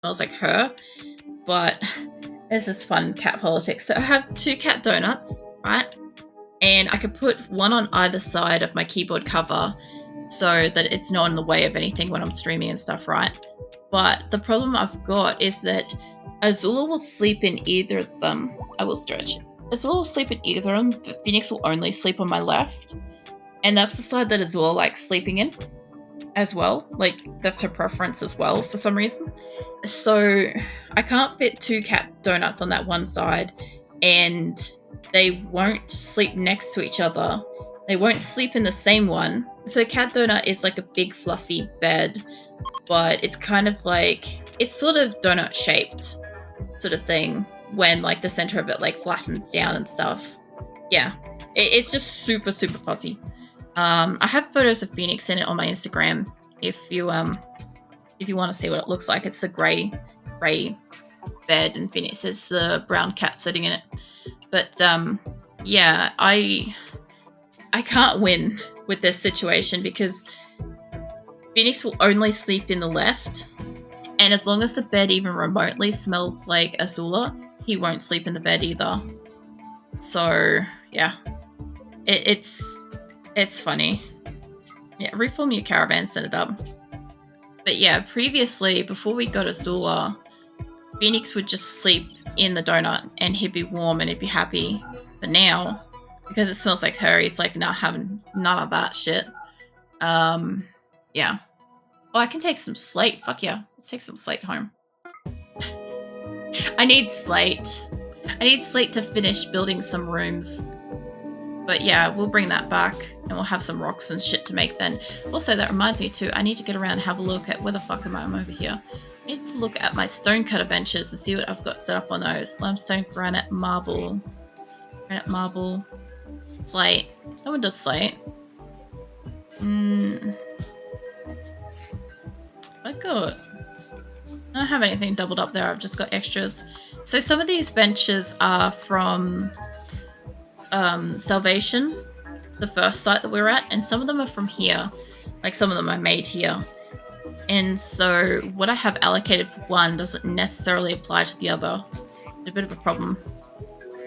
smells like her. But this is fun cat politics. So I have 2 cat donuts, right? And I could put one on either side of my keyboard cover so that it's not in the way of anything when I'm streaming and stuff, right? But the problem I've got is that Azula will sleep in either of them. I will stretch. Azula will sleep in either of them, but Phoenix will only sleep on my left. And that's the side that Azula likes sleeping in as well. Like, that's her preference as well for some reason. So I can't fit 2 cat donuts on that one side, and they won't sleep next to each other. They won't sleep in the same one. So cat donut is like a big fluffy bed, but it's kind of like, it's sort of donut shaped sort of thing when like the center of it like flattens down and stuff. Yeah, it's just super, super fuzzy. I have photos of Phoenix in it on my Instagram if you want to see what it looks like. It's a grey bed, and Phoenix is the brown cat sitting in it. But yeah, I can't win with this situation because Phoenix will only sleep in the left, and as long as the bed even remotely smells like Azula, he won't sleep in the bed either. So yeah, it's funny. Yeah, reform your caravan, set it up. But yeah, previously, before we got Azula, Phoenix would just sleep in the donut and he'd be warm and he'd be happy. But now, because it smells like her, he's like not having none of that shit. Yeah. Oh, I can take some slate. Fuck yeah. Let's take some slate home. I need slate. I need slate to finish building some rooms. But yeah, we'll bring that back and we'll have some rocks and shit to make then. Also, that reminds me too, I need to get around and have a look at where the fuck am I? I'm over here. I need to look at my stonecutter benches and see what I've got set up on those. Limestone, granite, marble. Granite, marble. Slate. That one does slate. I don't have anything doubled up there. I've just got extras. So some of these benches are from Salvation, the first site that we're at, and some of them are from here. Like some of them I made here. And so what I have allocated for one doesn't necessarily apply to the other. It's a bit of a problem.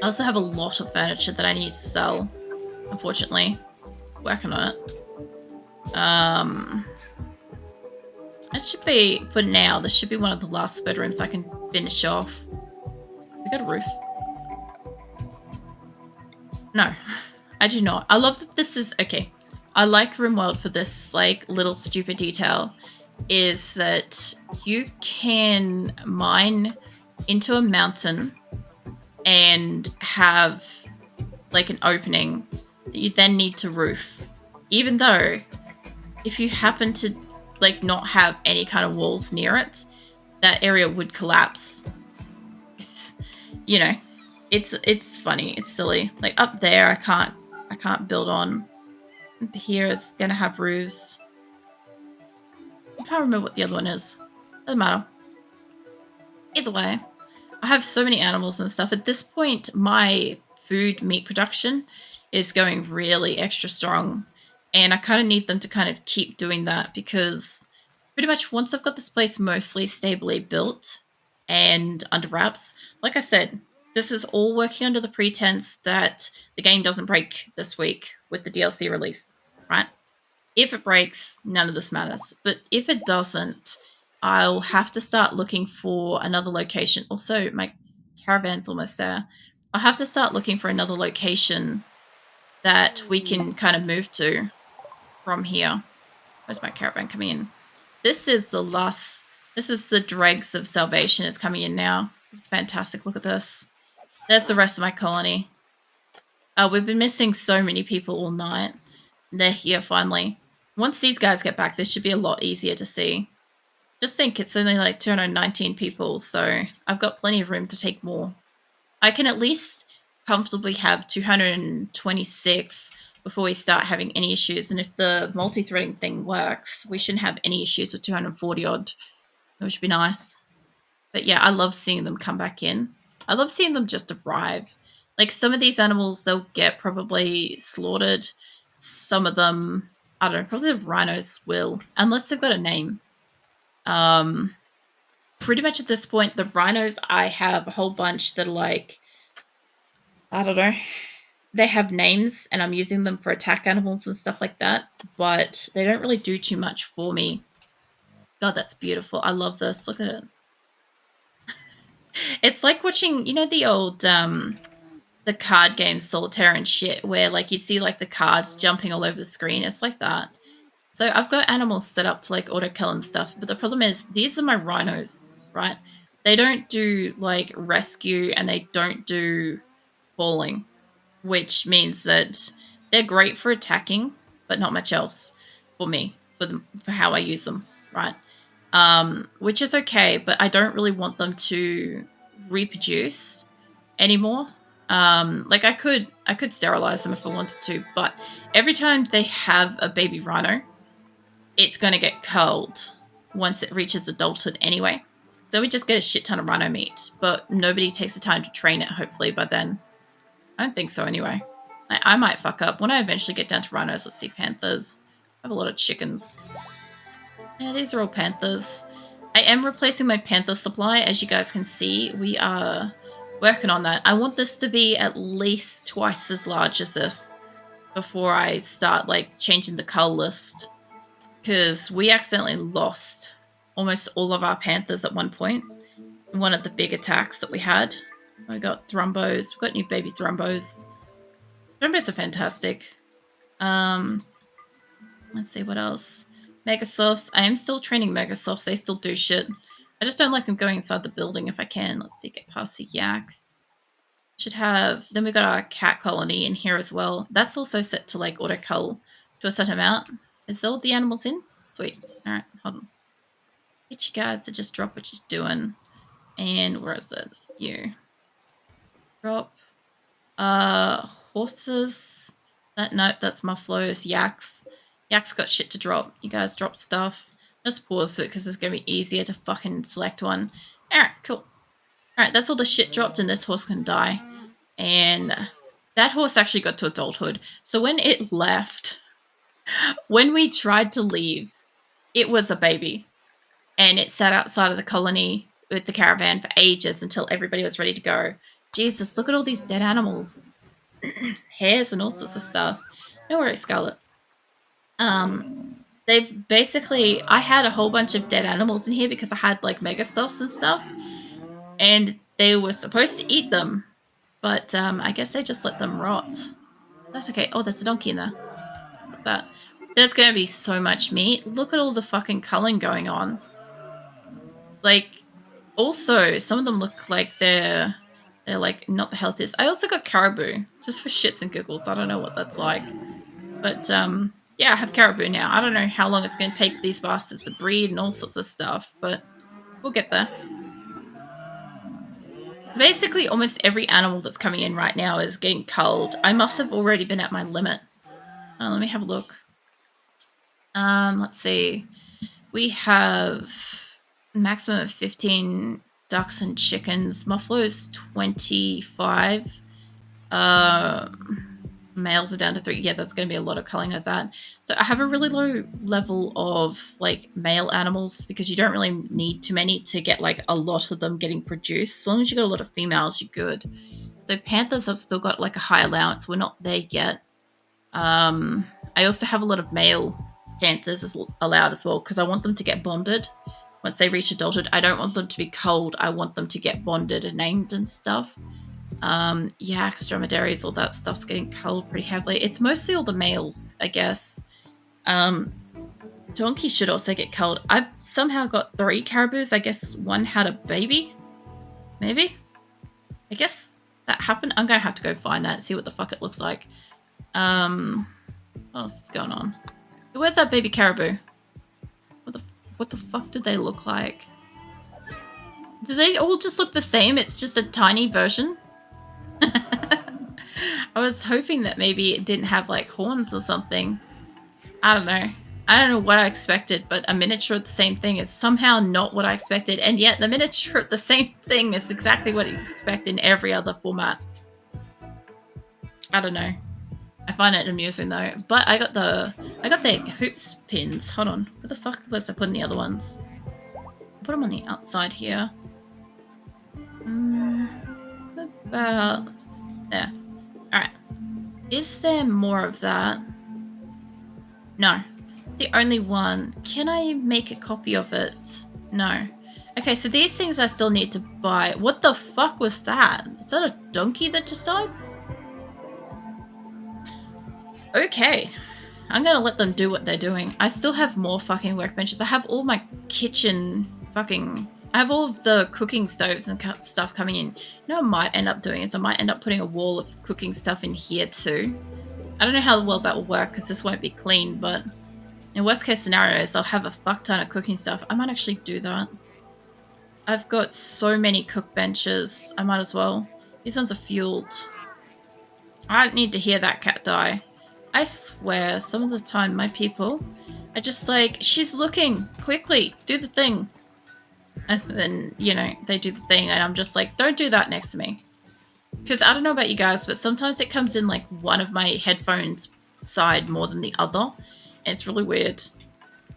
I also have a lot of furniture that I need to sell, unfortunately. Working on it. That should be, for now, this should be one of the last bedrooms I can finish off. We got a roof. No, I do not. I love that this is, okay. I like RimWorld for this like little stupid detail, is that you can mine into a mountain and have like an opening that you then need to roof. Even though if you happen to like not have any kind of walls near it, that area would collapse. You know, it's funny, it's silly. Like up there, I can't build on. Here it's gonna have roofs. I can't remember what the other one is. Doesn't matter. Either way, I have so many animals and stuff. At this point, my food meat production is going really extra strong. And I kind of need them to kind of keep doing that because pretty much once I've got this place mostly stably built and under wraps, like I said, this is all working under the pretense that the game doesn't break this week with the DLC release, right? If it breaks, none of this matters. But if it doesn't, I'll have to start looking for another location. Also, my caravan's almost there. I'll have to start looking for another location that we can kind of move to from here. Where's my caravan coming in? This is the dregs of Salvation is coming in now. It's fantastic. Look at this. There's the rest of my colony. We've been missing so many people all night. They're here finally. Once these guys get back, this should be a lot easier to see. Just think, it's only like 219 people, so I've got plenty of room to take more. I can at least comfortably have 226 before we start having any issues. And if the multi-threading thing works, we shouldn't have any issues with 240 odd, which would be nice. But yeah, I love seeing them come back in. I love seeing them just arrive. Like some of these animals, they'll get probably slaughtered. Some of them, I don't know, probably the rhinos will, unless they've got a name. pretty much at this point, the rhinos, I have a whole bunch that are like, I don't know, they have names and I'm using them for attack animals and stuff like that, but they don't really do too much for me. God, that's beautiful. I love this. Look at it. It's like watching, you know, the old the card game Solitaire and shit, where like you see like the cards jumping all over the screen. It's like that. So I've got animals set up to like auto kill and stuff, but the problem is these are my rhinos, right? They don't do like rescue and they don't do falling, which means that they're great for attacking, but not much else for me, for how I use them, right? Which is okay, but I don't really want them to reproduce anymore. Like I could sterilize them if I wanted to, but every time they have a baby rhino, it's going to get culled once it reaches adulthood anyway. So we just get a shit ton of rhino meat, but nobody takes the time to train it, hopefully, by then. I don't think so anyway. I might fuck up. When I eventually get down to rhinos, let's see, panthers. I have a lot of chickens. Yeah, these are all panthers. I am replacing my panther supply. As you guys can see, we are working on that. I want this to be at least twice as large as this before I start like changing the cull list, because we accidentally lost almost all of our panthers at one point in one of the big attacks that we had. We got thrumbos. We've got new baby thrumbos. Thrumbos are fantastic. Let's see what else. Megasofts. I am still training Megasofts. They still do shit. I just don't like them going inside the building if I can. Let's see, get past the yaks. Should have... Then we got our cat colony in here as well. That's also set to like auto cull to a certain amount. Is all the animals in? Sweet. Alright, hold on. Get you guys to just drop what you're doing. And where is it? You. Drop. Horses. Nope, that's mufflos. Yaks. Yaks got shit to drop. You guys drop stuff. Just pause it because it's going to be easier to fucking select one. Alright, cool. Alright, that's all the shit dropped and this horse can die. And that horse actually got to adulthood. So when it left, when we tried to leave, it was a baby. And it sat outside of the colony with the caravan for ages until everybody was ready to go. Jesus, look at all these dead animals. Hares and all sorts of stuff. Don't worry, Scarlet. They've basically... I had a whole bunch of dead animals in here because I had like megasofts and stuff. And they were supposed to eat them. But I guess they just let them rot. That's okay. Oh, there's a donkey in there. Look at that. There's going to be so much meat. Look at all the fucking culling going on. Like, also, some of them look like they're like not the healthiest. I also got caribou, just for shits and giggles. I don't know what that's like. But, yeah, I have caribou now. I don't know how long it's going to take these bastards to breed and all sorts of stuff, but we'll get there. Basically, almost every animal that's coming in right now is getting culled. I must have already been at my limit. Let me have a look. Let's see. We have maximum of 15 ducks and chickens. Muffalo's 25. Males are down to 3. Yeah, that's going to be a lot of culling of that. So I have a really low level of like male animals because you don't really need too many to get like a lot of them getting produced. As long as you got a lot of females, you're good. So panthers, I've still got like a high allowance. We're not there yet. I also have a lot of male panthers allowed as well because I want them to get bonded once they reach adulthood. I don't want them to be culled. I want them to get bonded and named and stuff. Yaks, dromedaries, all that stuff's getting culled pretty heavily. It's mostly all the males, I guess. Donkey should also get culled. I've somehow got 3 caribous. I guess one had a baby. Maybe? I guess that happened. I'm gonna have to go find that and see what the fuck it looks like. What else is going on? Where's that baby caribou? What the fuck did they look like? Do they all just look the same? It's just a tiny version? I was hoping that maybe it didn't have like horns or something. I don't know. I don't know what I expected, but a miniature of the same thing is somehow not what I expected, and yet the miniature of the same thing is exactly what you expect in every other format. I don't know. I find it amusing though. But I got the hoops pins. Hold on. Where the fuck was I putting the other ones? put them on the outside here. About there. Alright. Is there more of that? No. It's the only one. Can I make a copy of it? No. Okay, so these things I still need to buy. What the fuck was that? Is that a donkey that just died? Okay. I'm gonna let them do what they're doing. I still have more fucking workbenches. I have all my kitchen fucking... I have all of the cooking stoves and stuff coming in. You know what I might end up doing is I might end up putting a wall of cooking stuff in here too. I don't know how well that will work because this won't be clean, but in worst case scenarios, I'll have a fuck ton of cooking stuff. I might actually do that. I've got so many cook benches. I might as well. These ones are fueled. I don't need to hear that cat die. I swear, some of the time my people are just like, she's looking, quickly, do the thing. And then, you know, they do the thing and I'm just like, don't do that next to me. Because I don't know about you guys, but sometimes it comes in like one of my headphones side more than the other. And it's really weird.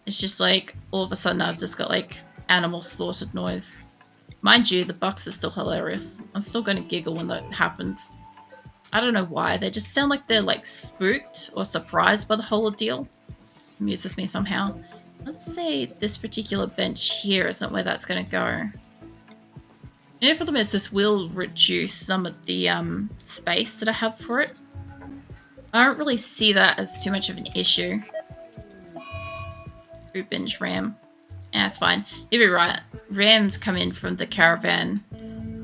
It's just like, all of a sudden I've just got like animal slaughtered noise. Mind you, the bucks are still hilarious. I'm still going to giggle when that happens. I don't know why. They just sound like they're like spooked or surprised by the whole ordeal. Amuses me somehow. Let's say this particular bench here isn't where that's going to go. The only problem is this will reduce some of the space that I have for it. I don't really see that as too much of an issue. Food binge ram. Yeah, it's fine. You'll be right. Rams come in from the caravan.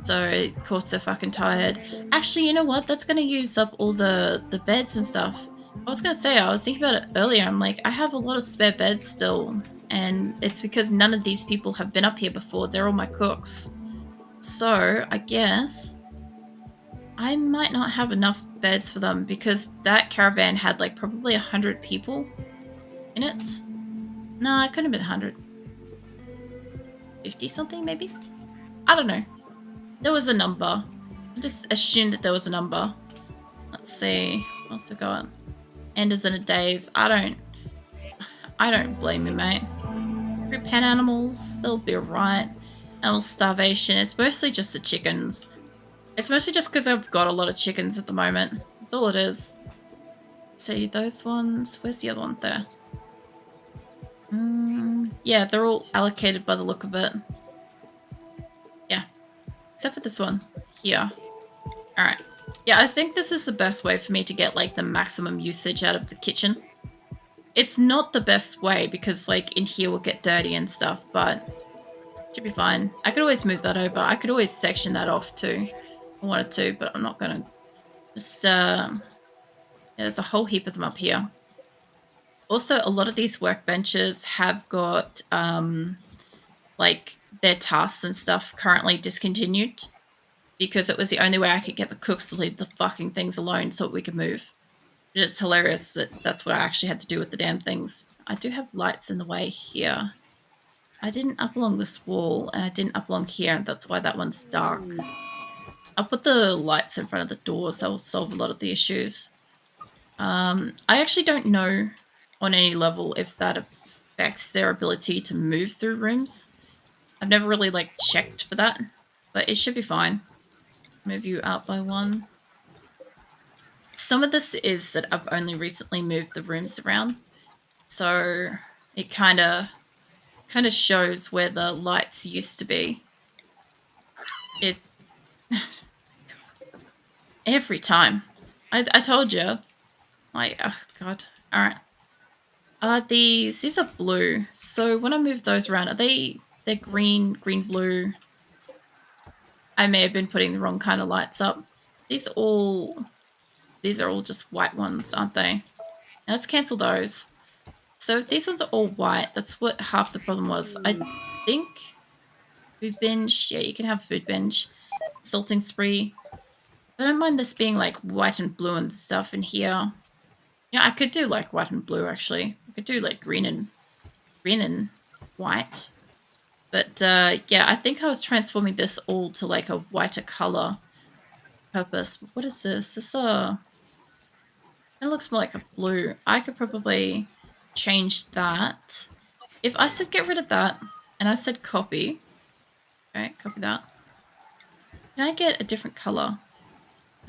So, of course, they're fucking tired. Actually, you know what? That's going to use up all the beds and stuff. I was going to say, I was thinking about it earlier. I'm like, I have a lot of spare beds still. And it's because none of these people have been up here before. They're all my cooks. So, I guess I might not have enough beds for them because that caravan had like probably 100 people in it. No, it couldn't have been 100. 50 something maybe? I don't know. There was a number. I just assumed that there was a number. Let's see. What else we got? Enders in a daze. I don't blame you, mate. Group pen animals, they'll be alright. Animal starvation. It's mostly just the chickens. It's mostly just because I've got a lot of chickens at the moment. That's all it is. See, those ones. Where's the other one there? Yeah, they're all allocated by the look of it. Yeah. Except for this one. Here. Alright. Yeah, I think this is the best way for me to get, like, the maximum usage out of the kitchen. It's not the best way because, like, in here will get dirty and stuff, but it should be fine. I could always move that over. I could always section that off too if I wanted to, but I'm not gonna. Just, yeah, there's a whole heap of them up here. Also, a lot of these workbenches have got, like, their tasks and stuff currently discontinued because it was the only way I could get the cooks to leave the fucking things alone so we could move. It's hilarious that that's what I actually had to do with the damn things. I do have lights in the way here. I didn't up along this wall, and I didn't up along here, and that's why that one's dark. I'll put the lights in front of the doors. That will solve a lot of the issues. I actually don't know on any level if that affects their ability to move through rooms. I've never really, like, checked for that, but it should be fine. Move you out by one. Some of this is that I've only recently moved the rooms around, so it kind of shows where the lights used to be. It every time. I told you. Like, oh god. All right. These are blue. So when I move those around, they're green, blue. I may have been putting the wrong kind of lights up. These are all just white ones, aren't they? Now let's cancel those. So if these ones are all white, that's what half the problem was. I think food binge. Yeah, you can have food binge. Salting spree. I don't mind this being like white and blue and stuff in here. Yeah, I could do like white and blue actually. I could do like green and white. But yeah, I think I was transforming this all to like a whiter color purpose. What is this? It looks more like a blue. I could probably change that. If I said get rid of that and I said copy. Okay, copy that. Can I get a different color?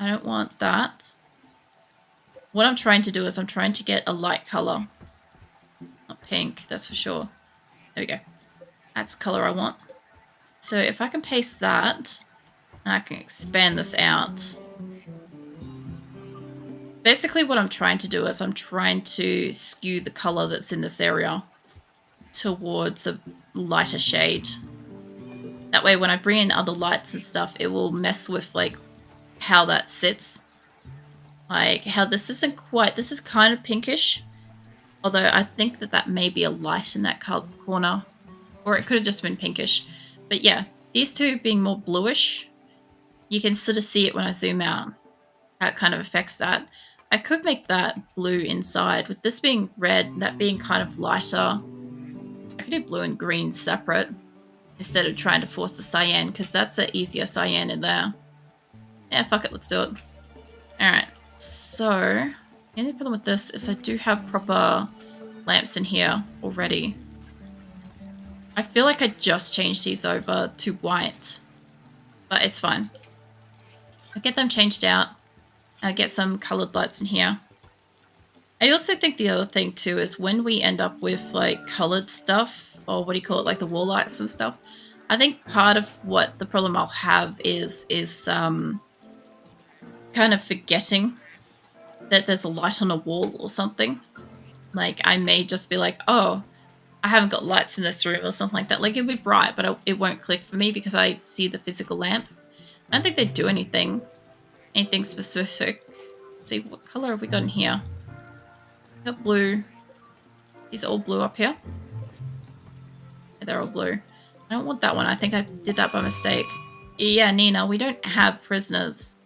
I don't want that. What I'm trying to do is I'm trying to get a light color. Not pink, that's for sure. There we go. That's the color I want. So if I can paste that, and I can expand this out. Basically what I'm trying to do is I'm trying to skew the color that's in this area towards a lighter shade. That way when I bring in other lights and stuff, it will mess with like how that sits. Like how this isn't quite, this is kind of pinkish. Although I think that that may be a light in that corner. Or it could have just been pinkish. But yeah, these two being more bluish, you can sort of see it when I zoom out. How it kind of affects that. I could make that blue inside. With this being red, that being kind of lighter. I could do blue and green separate. Instead of trying to force the cyan. Because that's an easier cyan in there. Yeah, fuck it. Let's do it. Alright. So, the only problem with this is I do have proper lamps in here already. I feel like I just changed these over to white. But it's fine. I'll get them changed out. I'll get some colored lights in here. I also think the other thing too is when we end up with like colored stuff, or what do you call it, like the wall lights and stuff, I think part of what the problem I'll have is kind of forgetting that there's a light on a wall or something. Like I may just be like, oh, I haven't got lights in this room or something like that. Like it'll be bright, but it won't click for me because I see the physical lamps. I don't think they do anything specific. Let's see, what color have we got in here? We got blue. These are all blue up here. Yeah, they're all blue. I don't want that one. I think I did that by mistake. Yeah, Nina, we don't have prisoners.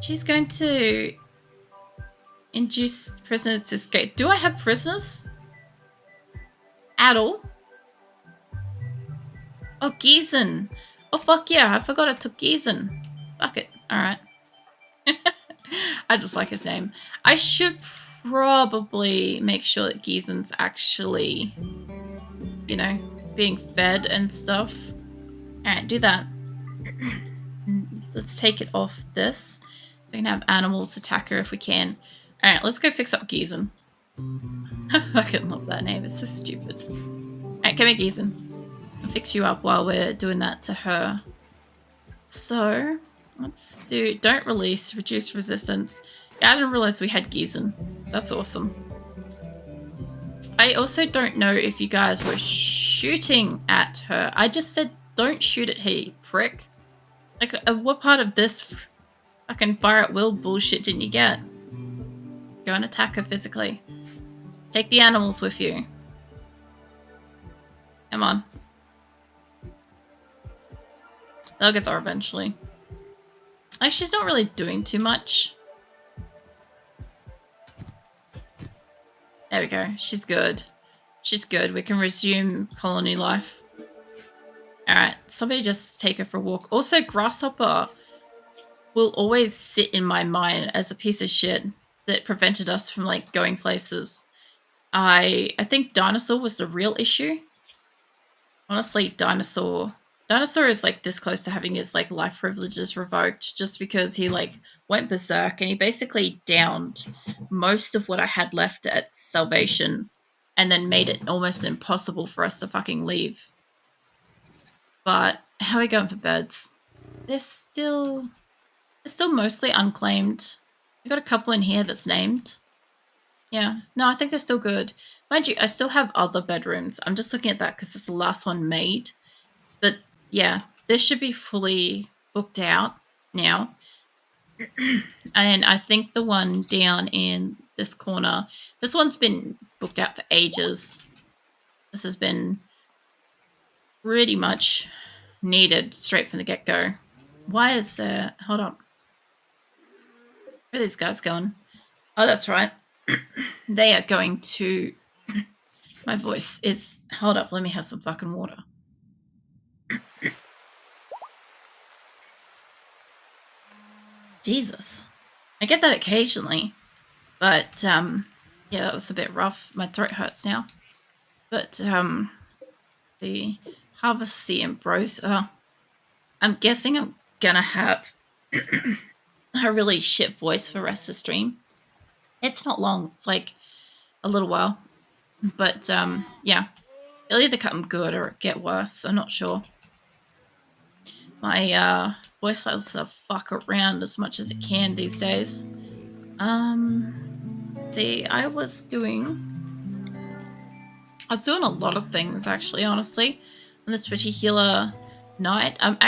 She's going to induce prisoners to escape. Do I have prisoners? At all? Oh, Giesen. Oh, fuck yeah. I forgot I took Giesen. Fuck it. Alright. I just like his name. I should probably make sure that Giesen's actually, you know, being fed and stuff. Alright, do that. Let's take it off this. So we can have animals attack her if we can. Alright, let's go fix up Giesen. I fucking love that name. It's so stupid. Alright, come here, Giesen. I'll fix you up while we're doing that to her. So, let's do don't release, reduce resistance. Yeah, I didn't realize we had Giesen. That's awesome. I also don't know if you guys were shooting at her. I just said don't shoot at her, you prick. Like, what part of this fucking fire at will bullshit didn't you get? Go and attack her physically. Take the animals with you. Come on. They'll get there eventually. Like, she's not really doing too much. There we go. She's good. She's good. We can resume colony life. Alright, somebody just take her for a walk. Also, Grasshopper will always sit in my mind as a piece of shit that prevented us from, like, going places. I think Dinosaur was the real issue. Honestly, Dinosaur is like this close to having his like life privileges revoked just because he like went berserk and he basically downed most of what I had left at Salvation and then made it almost impossible for us to fucking leave. But how are we going for beds? They're still mostly unclaimed. We got a couple in here that's named. Yeah, no, I think they're still good. Mind you, I still have other bedrooms. I'm just looking at that because it's the last one made. But yeah, this should be fully booked out now. And I think the one down in this corner, this one's been booked out for ages. This has been pretty much needed straight from the get-go. Why is there... Hold up. Where are these guys going? Oh, that's right. They are going to... My voice is... Hold up, let me have some fucking water. Jesus. I get that occasionally. But, yeah, that was a bit rough. My throat hurts now. But, the Harvest the Ambrosia. I'm guessing I'm gonna have a really shit voice for the rest of the stream. It's not long. It's like a little while. But yeah. It'll either come good or get worse. I'm not sure. My voice levels to fuck around as much as it can these days. See, I was doing a lot of things actually, honestly, on this particular night. I don't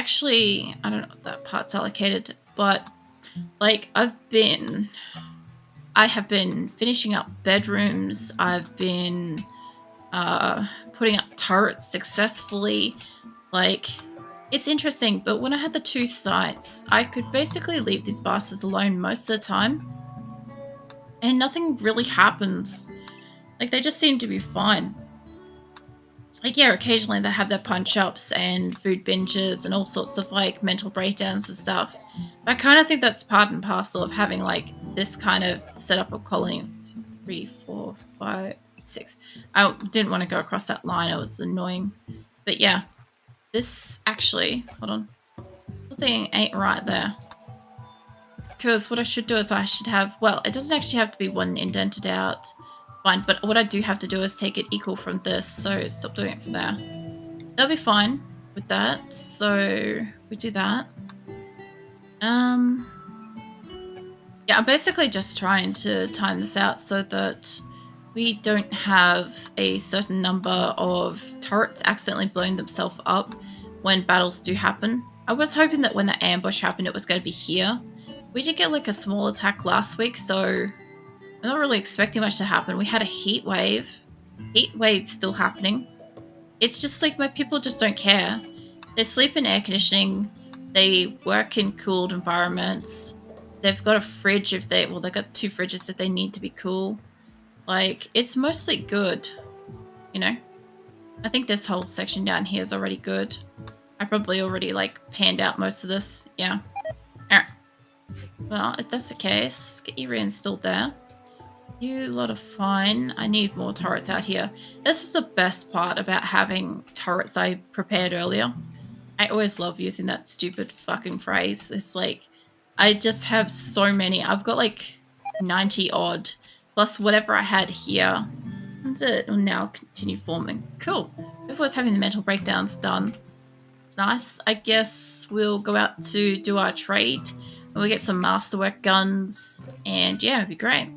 know if that part's allocated, but like I have been finishing up bedrooms. I've been putting up turrets successfully. Like, it's interesting, but when I had the 2 sites, I could basically leave these bastards alone most of the time, and nothing really happens. Like, they just seem to be fine. Like, yeah, occasionally they have their punch-ups and food binges and all sorts of, like, mental breakdowns and stuff. But I kind of think that's part and parcel of having, like, this kind of setup of colony. 2, 3, 4, 5, 6. I didn't want to go across that line. It was annoying. But yeah, this actually... Hold on. Something ain't right there. Because what I should do is I should have... Well, it doesn't actually have to be one indented out. Fine, but what I do have to do is take it equal from this, so stop doing it from there. That'll be fine with that, so we do that. Yeah, I'm basically just trying to time this out so that we don't have a certain number of turrets accidentally blowing themselves up when battles do happen. I was hoping that when the ambush happened it was going to be here. We did get like a small attack last week, so I'm not really expecting much to happen. We had a heat wave. Heat wave's still happening. It's just like my people just don't care. They sleep in air conditioning. They work in cooled environments. They've got a fridge if they... Well, they've got 2 fridges if they need to be cool. Like, it's mostly good, you know? I think this whole section down here is already good. I probably already, like, panned out most of this. Yeah. Alright. Well, if that's the case, let's get you reinstalled there. You lot are fine. I need more turrets out here. This is the best part about having turrets I prepared earlier. I always love using that stupid fucking phrase. It's like, I just have so many. I've got like 90 odd, plus whatever I had here. And it will now continue forming. Cool. Before it's having the mental breakdowns done. It's nice. I guess we'll go out to do our trade. And we'll get some masterwork guns. And yeah, it'd be great.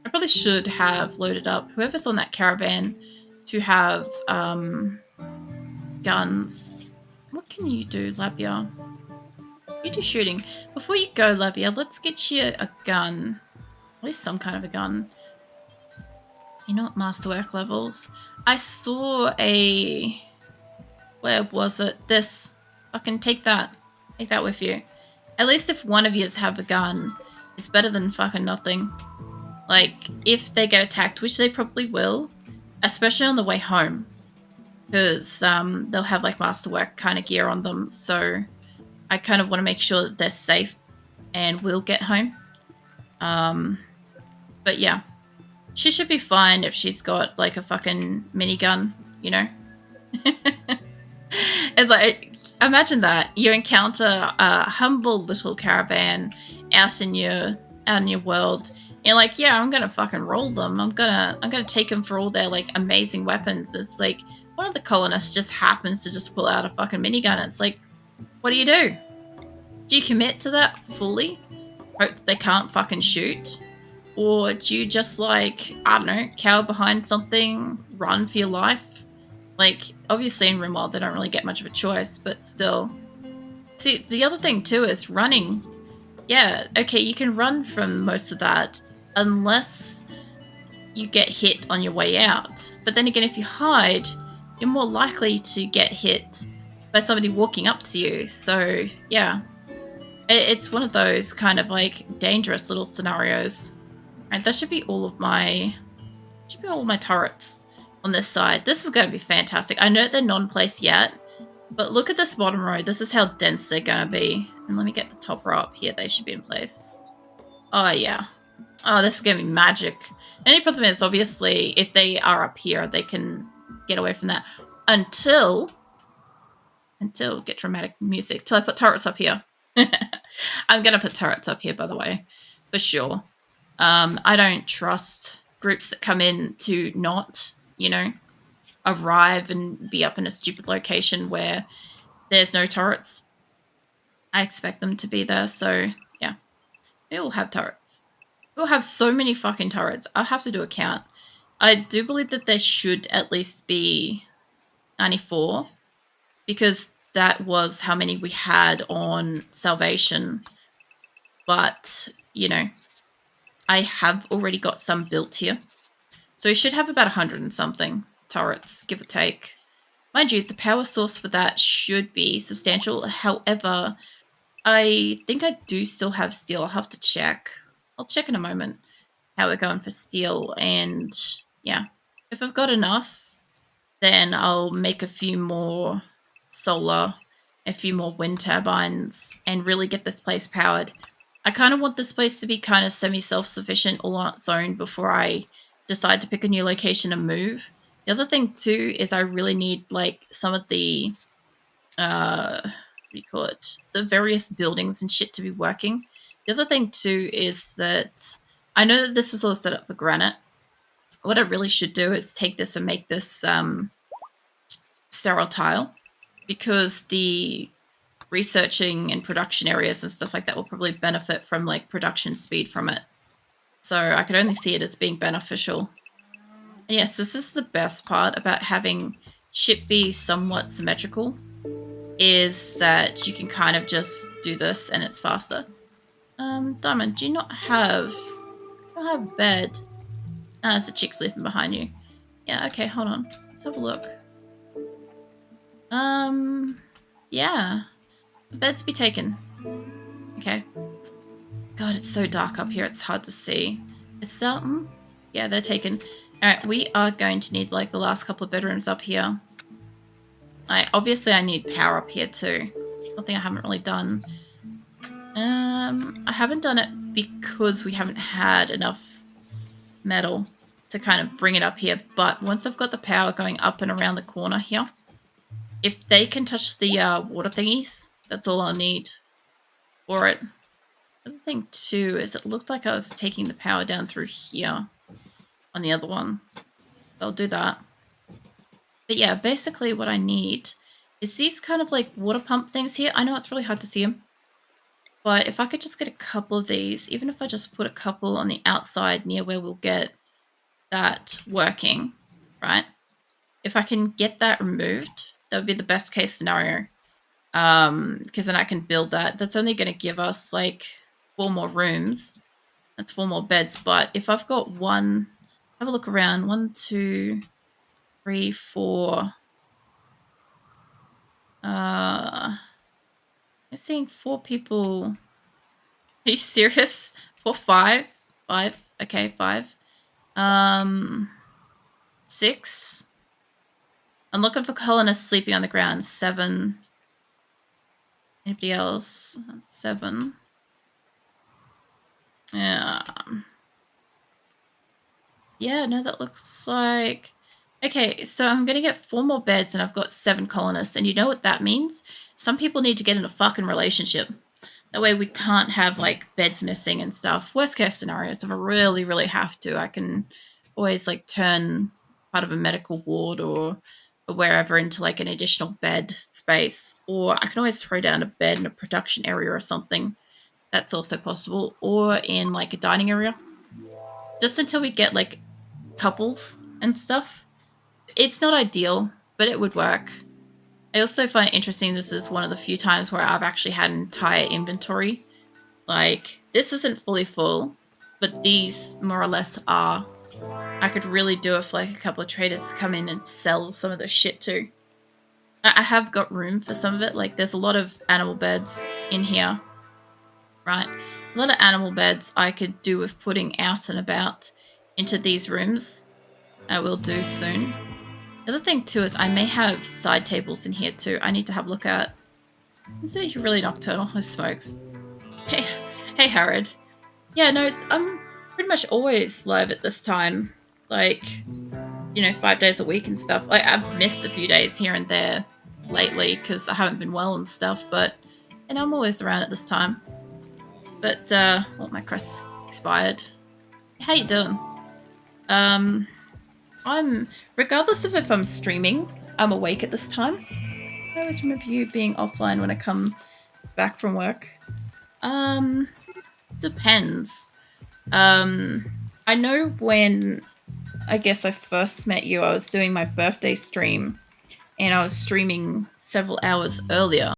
I probably should have loaded up whoever's on that caravan to have guns. What can you do, Labia? You do shooting. Before you go, Labia, let's get you a gun. At least some kind of a gun. You know what? Masterwork levels. I saw a... Where was it? This. Fucking take that. Take that with you. At least if one of you have a gun, it's better than fucking nothing. Like, if they get attacked, which they probably will, especially on the way home, because they'll have, like, masterwork kind of gear on them, so I kind of want to make sure that they're safe and will get home. But yeah, she should be fine if she's got, like, a fucking minigun, you know? It's like, imagine that. You encounter a humble little caravan out in your world. You're like, yeah, I'm gonna fucking roll them. I'm gonna take them for all their, like, amazing weapons. It's like one of the colonists just happens to just pull out a fucking minigun. It's like, what do you do? Do you commit to that fully? Hope they can't fucking shoot? Or do you just, like, I don't know, cower behind something, run for your life? Like, obviously in RimWorld they don't really get much of a choice, but still. See, the other thing too is running. Yeah, okay, you can run from most of that unless you get hit on your way out. But then again, if you hide, you're more likely to get hit by somebody walking up to you. So, yeah. It's one of those kind of, like, dangerous little scenarios. Right, that should be all of my... turrets on this side. This is going to be fantastic. I know they're non-placed yet, but look at this bottom row. This is how dense they're going to be. And let me get the top row up here. They should be in place. Oh, yeah. Oh, this is going to be magic. The only problem is, obviously, if they are up here, they can get away from that. until get dramatic music, till I put turrets up here. I'm going to put turrets up here, by the way, for sure. I don't trust groups that come in to not, arrive and be up in a stupid location where there's no turrets. I expect them to be there, so yeah. They all have turrets. We'll have so many fucking turrets. I'll have to do a count. I do believe that there should at least be 94, because that was how many we had on Salvation. But, I have already got some built here. So we should have about 100 and something turrets, give or take. Mind you, the power source for that should be substantial. However, I think I do still have steel. I'll have to check. I'll check in a moment how we're going for steel. And yeah, if I've got enough, then I'll make a few more solar, a few more wind turbines, and really get this place powered. I kind of want this place to be kind of semi-self-sufficient all on its own before I decide to pick a new location and move. The other thing too is I really need like some of the what do you call it? The various buildings and shit to be working. The other thing too is that I know that this is all set up for granite. What I really should do is take this and make this sterile tile, because the researching and production areas and stuff like that will probably benefit from like production speed from it. So I could only see it as being beneficial. And yes, this is the best part about having ship be somewhat symmetrical, is that you can kind of just do this and it's faster. Diamond, do you not have a bed? Ah, there's a chick sleeping behind you. Yeah, okay, hold on. Let's have a look. Yeah. The beds be taken. Okay. God, it's so dark up here, it's hard to see. Is that yeah, they're taken. Alright, we are going to need like the last couple of bedrooms up here. Obviously I need power up here too. Something I haven't really done. I haven't done it because we haven't had enough metal to kind of bring it up here, but once I've got the power going up and around the corner here, if they can touch the water thingies, that's all I'll need for it. The other thing too is it looked like I was taking the power down through here on the other one. I'll do that. But yeah, basically what I need is these kind of like water pump things here. I know it's really hard to see them, but if I could just get a couple of these, even if I just put a couple on the outside near where we'll get that working, right? If I can get that removed, that would be the best case scenario. Because then I can build that. That's only going to give us like 4 more rooms. That's 4 more beds. But if I've got one, have a look around. 1, 2, 3, 4. I'm seeing 4 people. Are you serious? 4, 5? 5? Okay, 5. 6. I'm looking for colonists sleeping on the ground. 7. Anybody else? 7. Yeah. Yeah, no, that looks like... Okay, so I'm going to get 4 more beds and I've got 7 colonists. And you know what that means? Some people need to get in a fucking relationship. That way we can't have, like, beds missing and stuff. Worst case scenarios, if I really, really have to, I can always, like, turn part of a medical ward or wherever into, like, an additional bed space. Or I can always throw down a bed in a production area or something. That's also possible. Or in, like, a dining area. Just until we get, like, couples and stuff. It's not ideal, but it would work. I also find it interesting this is one of the few times where I've actually had an entire inventory. Like, this isn't fully full, but these more or less are. I could really do it for like a couple of traders to come in and sell some of the shit too. I have got room for some of it. Like, there's a lot of animal beds in here, right? A lot of animal beds I could do with putting out and about into these rooms. I will do soon. The other thing too is I may have side tables in here too. I need to have a look at. Is it really nocturnal? Who smokes? Hey, Harrod. Yeah, no, I'm pretty much always live at this time. Like, you know, 5 days a week and stuff. Like, I've missed a few days here and there lately because I haven't been well and stuff, but, and I'm always around at this time. But, well, my crest expired. How you doing? I'm, regardless of if I'm streaming, I'm awake at this time. I always remember you being offline when I come back from work. Depends. I know when, I guess I first met you, I was doing my birthday stream, and I was streaming several hours earlier.